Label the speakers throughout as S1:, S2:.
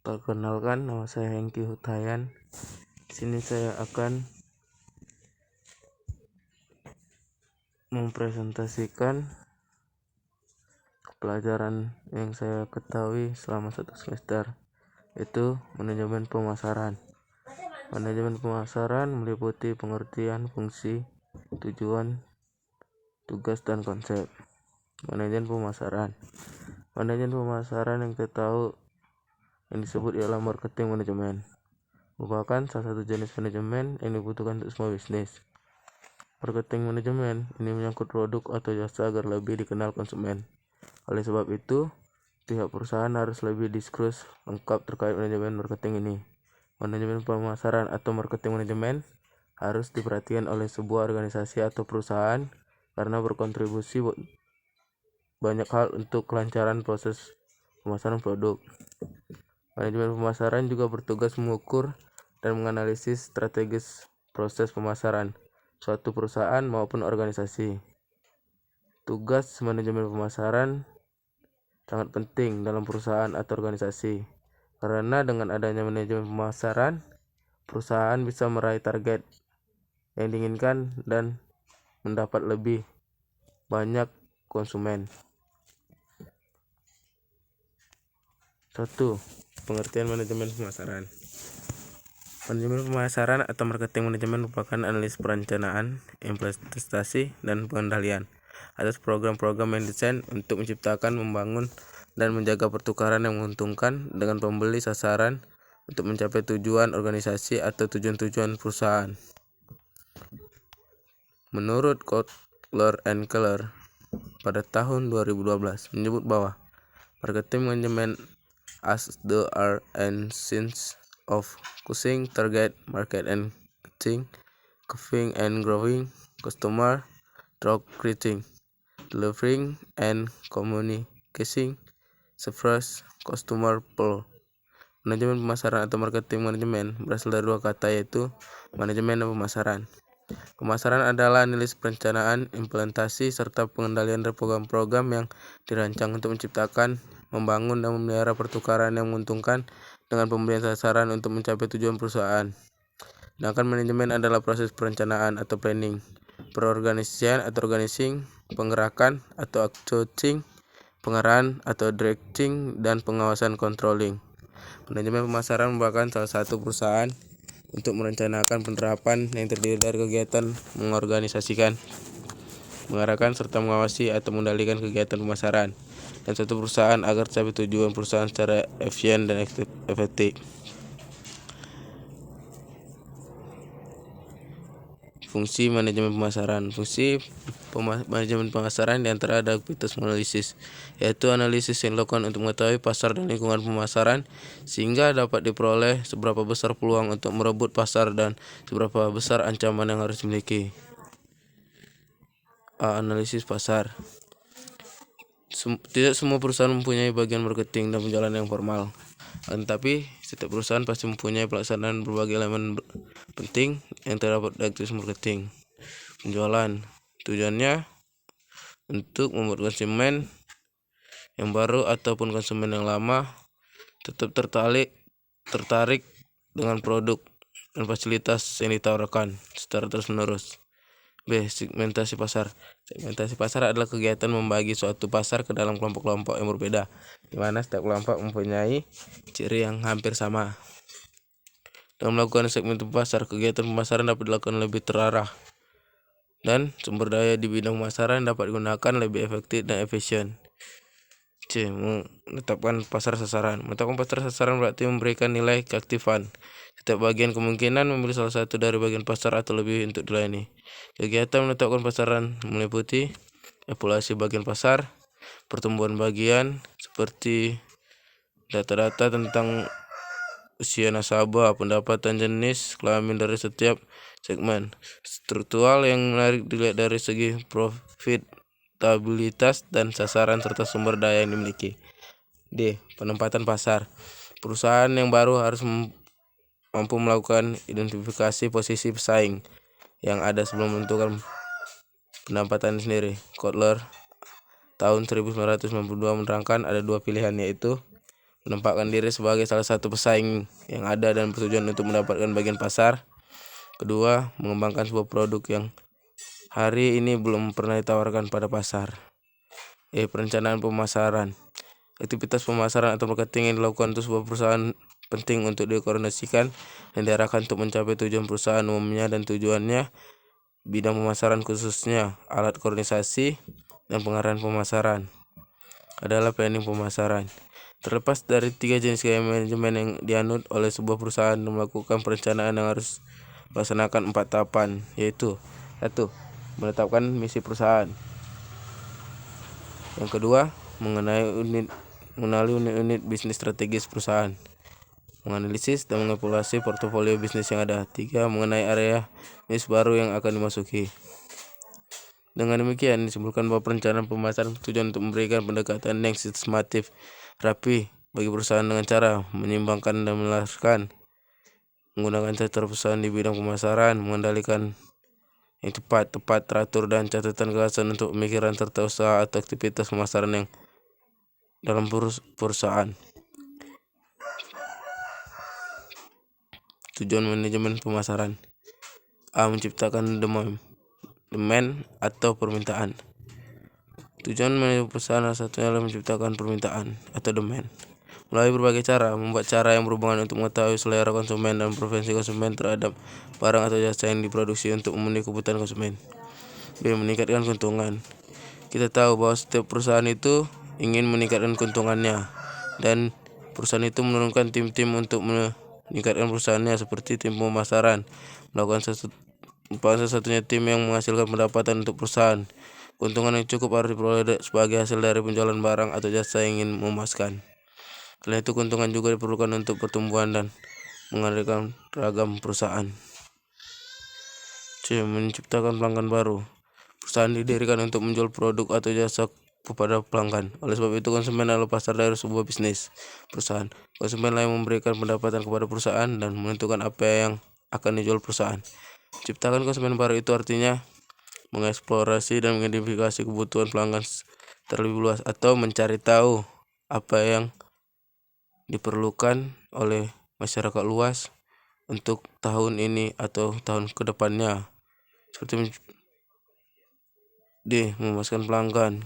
S1: Perkenalkan, nama saya Hengki Hutayan. Di sini saya akan mempresentasikan pelajaran yang saya ketahui selama 1 semester, yaitu manajemen pemasaran. Manajemen pemasaran meliputi pengertian fungsi, tujuan, tugas, dan konsep. Manajemen pemasaran yang kita tahu yang disebut ialah marketing manajemen, merupakan salah satu jenis manajemen yang dibutuhkan untuk semua bisnis. Marketing manajemen ini menyangkut produk atau jasa agar lebih dikenal konsumen. Oleh sebab itu, pihak perusahaan harus lebih diskursus lengkap terkait manajemen marketing ini. Manajemen pemasaran atau marketing manajemen harus diperhatikan oleh sebuah organisasi atau perusahaan karena berkontribusi banyak hal untuk kelancaran proses pemasaran produk. Manajemen pemasaran juga bertugas mengukur dan menganalisis strategis proses pemasaran suatu perusahaan maupun organisasi. Tugas manajemen pemasaran sangat penting dalam perusahaan atau organisasi, karena dengan adanya manajemen pemasaran, perusahaan bisa meraih target yang diinginkan dan mendapat lebih banyak konsumen. 1. Pengertian manajemen pemasaran. Manajemen pemasaran atau marketing manajemen merupakan analisis perencanaan, implementasi, dan pengendalian atas program-program yang desain untuk menciptakan, membangun, dan menjaga pertukaran yang menguntungkan dengan pembeli sasaran untuk mencapai tujuan organisasi atau tujuan-tujuan perusahaan. Menurut Kotler and Keller pada tahun 2012 menyebut bahwa marketing management as the art and science of choosing target market and covering and growing customer through creating, delivering, and communicating several customer flow. Manajemen pemasaran atau marketing manajemen berasal dari dua kata, yaitu manajemen dan pemasaran. Pemasaran adalah analisis perencanaan, implementasi, serta pengendalian dari program-program yang dirancang untuk menciptakan, membangun, dan memelihara pertukaran yang menguntungkan dengan pembelian sasaran untuk mencapai tujuan perusahaan. Sedangkan manajemen adalah proses perencanaan atau planning, perorganisasian atau organizing, penggerakan atau coaching, pengarahan atau directing, dan pengawasan controlling. Manajemen pemasaran merupakan salah satu perusahaan untuk merencanakan penerapan yang terdiri dari kegiatan mengorganisasikan, mengarahkan, serta mengawasi atau mengendalikan kegiatan pemasaran dan suatu perusahaan agar tercapai tujuan perusahaan secara efisien dan efektif. Fungsi manajemen pemasaran. Fungsi manajemen pemasaran diantara ada aktivitas analisis, yaitu analisis yang dilakukan untuk mengetahui pasar dan lingkungan pemasaran sehingga dapat diperoleh seberapa besar peluang untuk merebut pasar dan seberapa besar ancaman yang harus dimiliki. Analisis pasar. Tidak semua perusahaan mempunyai bagian marketing dan penjualan yang formal, tetapi setiap perusahaan pasti mempunyai pelaksanaan berbagai elemen penting yang terdapat di aktivitas marketing. Penjualan tujuannya untuk membuat konsumen yang baru ataupun konsumen yang lama tetap tertarik dengan produk dan fasilitas yang ditawarkan secara terus-menerus. B. Segmentasi pasar. Segmentasi pasar adalah kegiatan membagi suatu pasar ke dalam kelompok-kelompok yang berbeda, di mana setiap kelompok mempunyai ciri yang hampir sama. Dalam melakukan segmentasi pasar, kegiatan pemasaran dapat dilakukan lebih terarah dan sumber daya di bidang pemasaran dapat digunakan lebih efektif dan efisien. C. Menetapkan pasar sasaran. Menetapkan pasar sasaran berarti memberikan nilai keaktifan setiap bagian, kemungkinan memilih salah satu dari bagian pasar atau lebih untuk dilayani. Kegiatan menetapkan pasaran meliputi evaluasi bagian pasar, pertumbuhan bagian seperti data-data tentang usia nasabah, pendapatan, jenis kelamin dari setiap segmen, struktural yang menarik dilihat dari segi profitabilitas dan sasaran serta sumber daya yang dimiliki. D. Penempatan pasar. Perusahaan yang baru harus mampu melakukan identifikasi posisi pesaing yang ada sebelum menentukan pendapatan sendiri. Kotler tahun 1992 menerangkan ada dua pilihan, yaitu menempatkan diri sebagai salah satu pesaing yang ada dan bertujuan untuk mendapatkan bagian pasar. Kedua, mengembangkan sebuah produk yang hari ini belum pernah ditawarkan pada pasar. Perencanaan pemasaran. Aktivitas pemasaran atau marketing yang dilakukan untuk sebuah perusahaan penting untuk dikoordinasikan dan diarahkan untuk mencapai tujuan perusahaan umumnya dan tujuannya. Bidang pemasaran khususnya alat koordinasi dan pengarahan pemasaran adalah planning pemasaran. Terlepas dari 3 jenis gaya manajemen yang dianut oleh sebuah perusahaan dan melakukan perencanaan yang harus melaksanakan 4 tahapan, yaitu 1. Menetapkan misi perusahaan. Yang kedua, mengenali unit-unit bisnis strategis perusahaan, menganalisis dan mengevaluasi portofolio bisnis yang ada. 3. Mengenai area bisnis baru yang akan dimasuki. Dengan demikian, disimpulkan bahwa perencanaan pemasaran bertujuan untuk memberikan pendekatan yang sistematif, rapi bagi perusahaan dengan cara menyimbangkan dan menelaraskan, menggunakan cara perusahaan di bidang pemasaran, mengendalikan yang tepat, teratur, dan catatan gagasan untuk pemikiran serta usaha atau aktivitas pemasaran yang dalam perusahaan. Tujuan manajemen pemasaran. A. Menciptakan demand atau permintaan. Tujuan manajemen perusahaan salah satunya adalah menciptakan permintaan atau demand melalui berbagai cara, membuat cara yang berhubungan untuk mengetahui selera konsumen dan preferensi konsumen terhadap barang atau jasa yang diproduksi untuk memenuhi kebutuhan konsumen. B. Meningkatkan keuntungan. Kita tahu bahwa setiap perusahaan itu ingin meningkatkan keuntungannya, dan perusahaan itu menurunkan tim-tim untuk meningkatkan perusahaannya, seperti tim pemasaran melakukan salah satunya tim yang menghasilkan pendapatan untuk perusahaan. Keuntungan yang cukup harus diperoleh sebagai hasil dari penjualan barang atau jasa yang ingin memuaskan. Selain itu, keuntungan juga diperlukan untuk pertumbuhan dan menghadirkan ragam perusahaan. C. Menciptakan pelanggan baru. Perusahaan didirikan untuk menjual produk atau jasa kepada pelanggan. Oleh sebab itu, konsumen adalah pasar dari sebuah bisnis perusahaan. Konsumen lah yang memberikan pendapatan kepada perusahaan dan menentukan apa yang akan dijual perusahaan. Ciptakan konsumen baru itu artinya mengeksplorasi dan mengidentifikasi kebutuhan pelanggan terlebih luas atau mencari tahu apa yang diperlukan oleh masyarakat luas untuk tahun ini atau tahun kedepannya. Seperti D. Memuaskan pelanggan.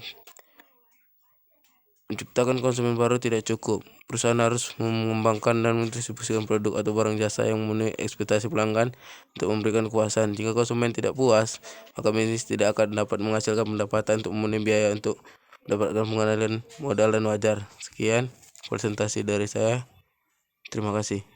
S1: Menciptakan konsumen baru tidak cukup. Perusahaan harus mengembangkan dan mendistribusikan produk atau barang jasa yang memenuhi ekspektasi pelanggan untuk memberikan kepuasan. Jika konsumen tidak puas, maka bisnis tidak akan dapat menghasilkan pendapatan untuk memenuhi biaya untuk mendapatkan pengembalian modal dan wajar. Sekian presentasi dari saya. Terima kasih.